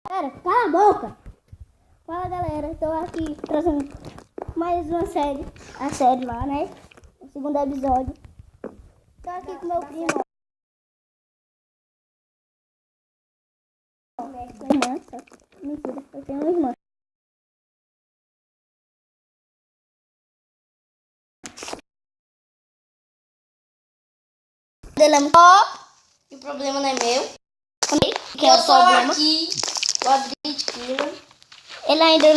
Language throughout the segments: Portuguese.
Galera, cala a boca! Fala galera, tô aqui trazendo mais uma série, a série lá, né? O segundo episódio. Tô aqui com meu primo. Irmã, mentira, eu tenho uma irmã. Ele é muito... E o problema não é meu. Que é o problema. Aqui, o Adrite Killer. Ele ainda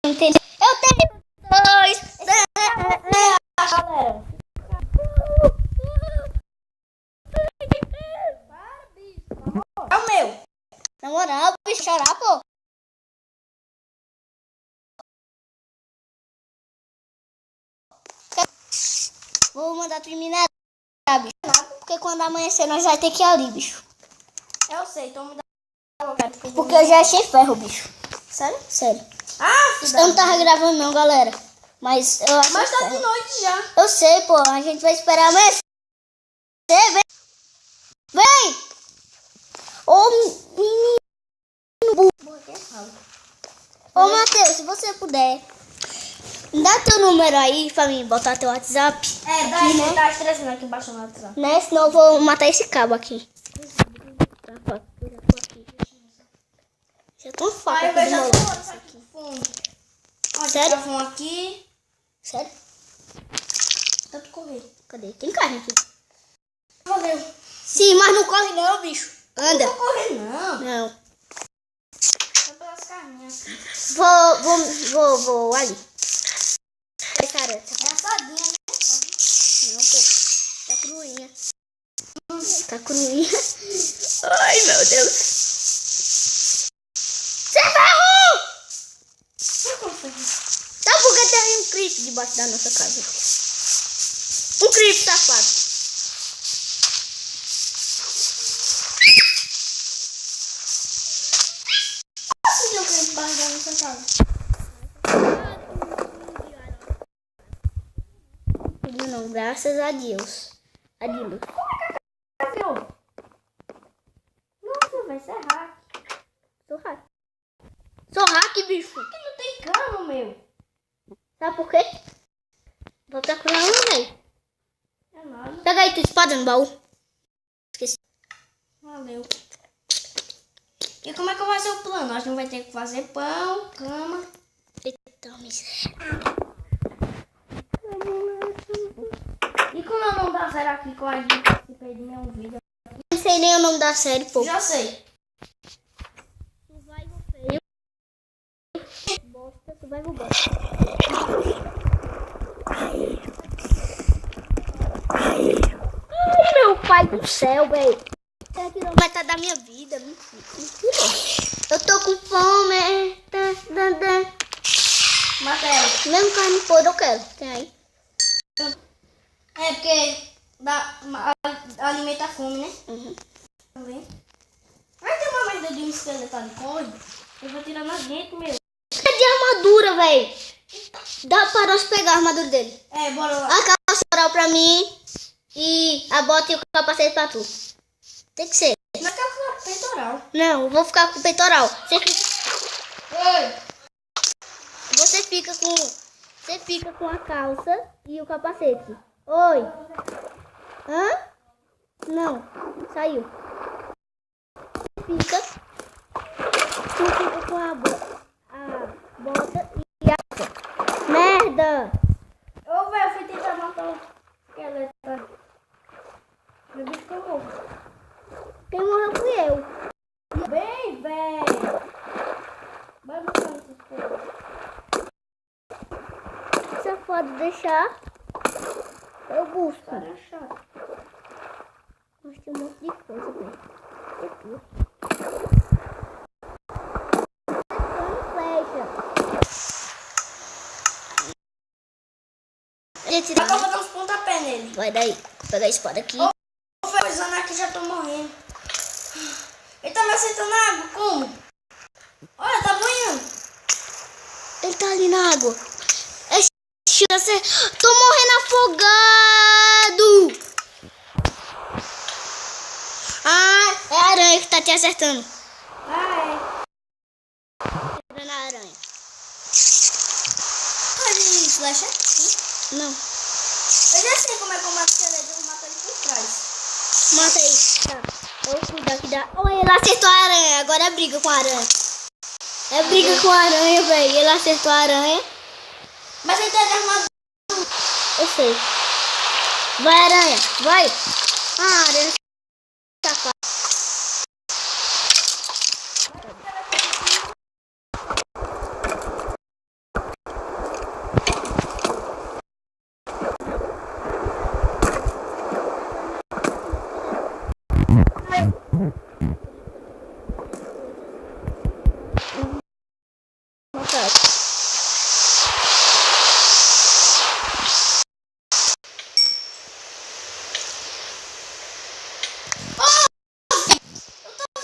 não entendeu. Eu tenho dois. Galera. É o meu. Na moral, bicho, chorar, pô. Vou mandar tu minerar, bicho. Porque quando amanhecer nós vai ter que ir ali, bicho. Eu sei, então me dá. Porque eu já achei ferro, bicho. Sério? Sério. Ah, Eu não tava gravando não, galera. Mas eu achei Mas tá ferro. de noite já. Eu sei, pô. A gente vai esperar amanhecer. Vem. Vem. Ô, menino burro. Ô, Matheus, se você puder, dá teu número aí pra mim botar teu WhatsApp. É, dá aqui, aí, né? tá estressando aqui embaixo no WhatsApp. Né? Senão eu vou matar esse cabo aqui. Já tô um faca Aí aqui eu do já meu tô lado. aqui fundo. Ó, Sério? já vão aqui. Sério? Tanto correr. Cadê? Tem carne aqui. Valeu. Sim, mas não corre não, bicho. Anda. Não correr não. Não. Só pelas carninhas. Vou ali. Cara, É assadinha, né? não, pô. Tá cruinha. Tá cruinha. Ai, meu Deus. Você ferrou! Sabe por que tem um creep debaixo da nossa casa? Um creep safado. Assim eu quero barrigar nessa casa. Não, graças a Deus. Adilo. Nossa, vai ser hack. Sou hack. Sou hack, bicho. Aqui não tem cama, meu. Sabe por quê? Vou procurar um, velho. É nada. Pega aí tua espada no baú. Esqueci. Valeu. E como é que vai ser o plano? A gente vai ter que fazer pão, cama. Eita, miséria. E como eu não dá zero aqui com a gente se perder nenhum vídeo? Não sei nem o nome da série, pô. Já sei. Survival feio. Bosta, survival bosta. Ai, meu pai do céu, velho. Você tirou metade da minha vida. Mentira. Eu tô com fome. Mata ela. Mesmo carne podre eu quero. Tem aí? É porque alimenta a fome, né? Uhum. Tá vendo? Vai ter uma merda de um esqueleto ali, corre. Eu vou tirar na gente, meu. Cadê a armadura, velho? Dá pra nós pegar a armadura dele. É, bora lá. A calça oral pra mim e a bota e o capacete pra tu. Tem que ser. Mas tá com a peitoral. Não, eu vou ficar com o peitoral. Oi. Você fica com a calça e o capacete. Oi. Hã? Não. Saiu. Tu fica com a bota e a calça. Merda. Ô, velho, eu fui tentar matar o esqueleto. Meu bicho ficou morto. Quem morreu fui eu. Bem, velho. Vai buscar essas coisas. Você pode deixar. Eu busco. Cara, é chato. Mas tem um monte de coisa, velho. Aqui. Flecha. Dá pra botar uns pontapés nele. Vai daí. Vou pegar a espada aqui. Ô, velho, os aqui já estão morrendo. Ele tá me acertando na água, como? Olha, tá banhando. Ele tá ali na água. Tô morrendo afogado. Ah, é a aranha que tá te acertando. Ah, é. flecha? Não. Eu já sei como é que eu mato o esqueleto. Eu vou matar ele por trás. Mata aí. Tá. Eu vou cuidar que dá. Olha, ele acertou a aranha. Agora é briga com a aranha. É briga com a aranha, velho. Ele acertou a aranha. Mas ele tá de armadura. Eu sei. Vai, aranha. Vai. Ah, a aranha tá fácil.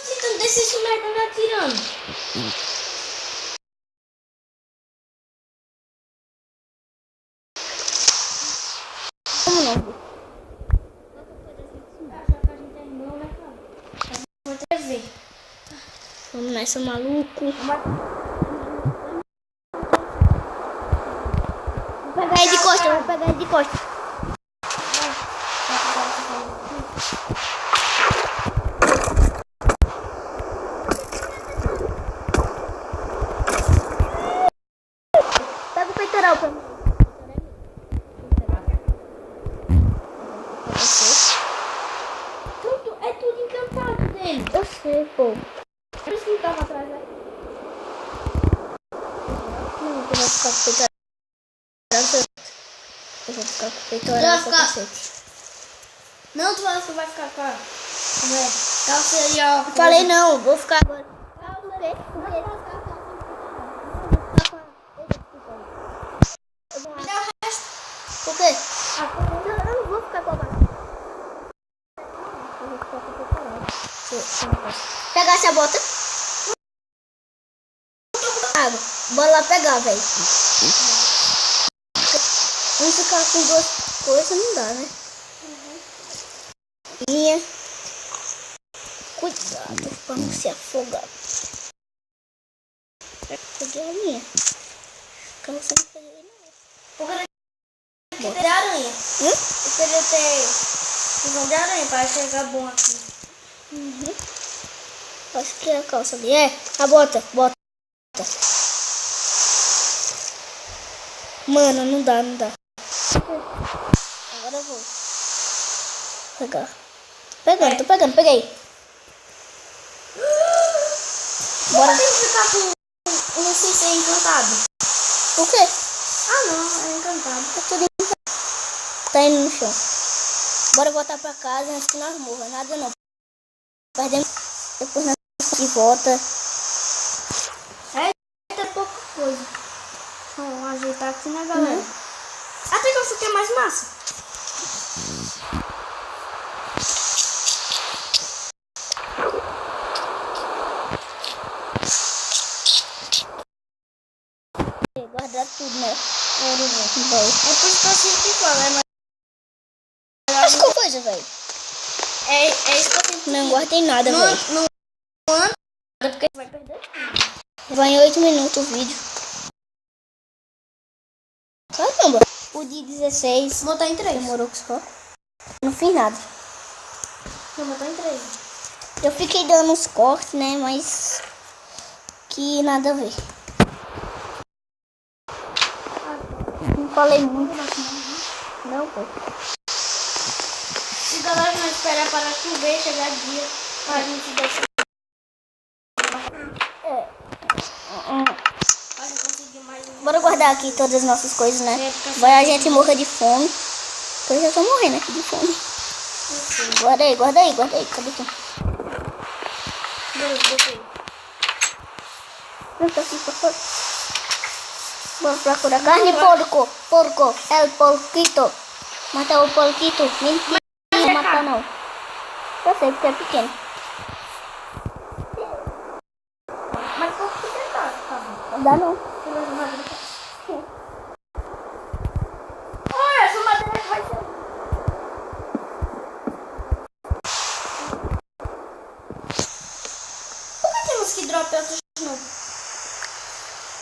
Tentando descer esse merda me atirando. Como não? Acho que a gente é irmão, né, cara? Vou até ver. Vamos nessa, maluco. Vou pegar ele de costa, vou pegar ele de costa. Pega o peitoral pra mim. É tudo encantado dele. Eu sei, pô. Por isso que ele tava atrás, né? Não, eu vou ficar com o peitoral. Eu vou ficar com o peitoral Vai pra ficar- cacete. Não, tu fala que vai ficar com a... Como é? Calça aí, ó. Eu falei não, vou ficar agora. Me dá o resto. Por quê? Eu não vou ficar com a barra. Eu vou ficar com o peitoral. Pegar essa bota. Água. Bora lá pegar, velho. Vamos ficar com duas coisas, não dá, né? Linha. Cuidado pra não se afogar. Peguei a linha. Calça não peguei, não. Eu queria ter aranha. Hum? Eu queria ter visão de aranha para chegar bom aqui. Uhum. Acho que é a calça ali. É, a bota. Bota. Mano, não dá, não dá. Agora eu vou pegar. Pegando, tô pegando, peguei. Bora. Tem que ficar com um cincin encantado. O quê? Ah, não. É encantado. Tá tudo encantado. Tá indo no chão. Bora voltar pra casa antes que nós morra. Nada não. Perdemos. Depois nós volta. É pouca coisa. Vamos ajeitar aqui, né, galera? Até que eu fiquei mais massa. Guardar tudo, né? É por isso que eu sempre falo, é Mas com coisa, velho. É isso que eu sempre Não guardei nada, Não, velho. não anda, porque vai perder tudo. Vai em 8 minutos o vídeo. Caramba. O de 16 Vou botar em 3. demorou só. Não fiz nada. Vou botar em 3. Eu fiquei dando uns cortes, né? Mas que nada a ver. Não falei muito. Não, pô. E galera, nós esperar para chover, chegar dia, pra gente deixar. Pra gente conseguir mais um. Bora guardar aqui todas as nossas coisas, né? É, porque Vai a gente morrer de fome. Eu já tô morrendo aqui de fome. Guarda aí, guarda aí, guarda aí. Cadê tu? Botei. Não, tá aqui pra fora. Bora procurar carne, porco. Porco. El porquito. Matar o porquito. Mentira, não matar não. Eu sei porque é pequeno. Mas qual que você tá bom. Não dá não. Olha, essa madeira vai ser. Por que temos que dropar outros não?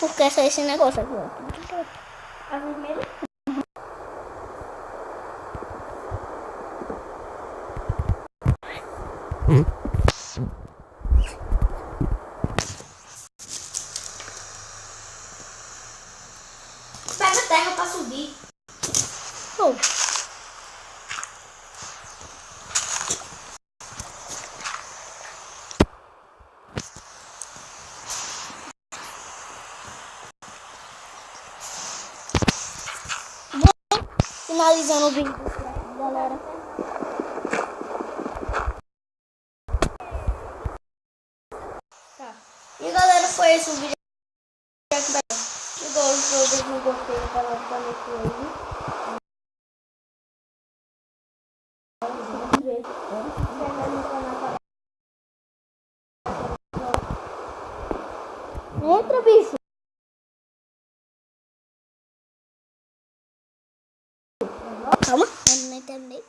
Porque é só esse negócio aqui, ó. A vermelha? Pega a terra pra subir. Oh. Finalizando o vídeo, galera. Tá. E galera, foi esse o vídeo. Se gostou, deixa um gostei no canal do Planeta aí. Entra, bicho. Calma, eu não terminei.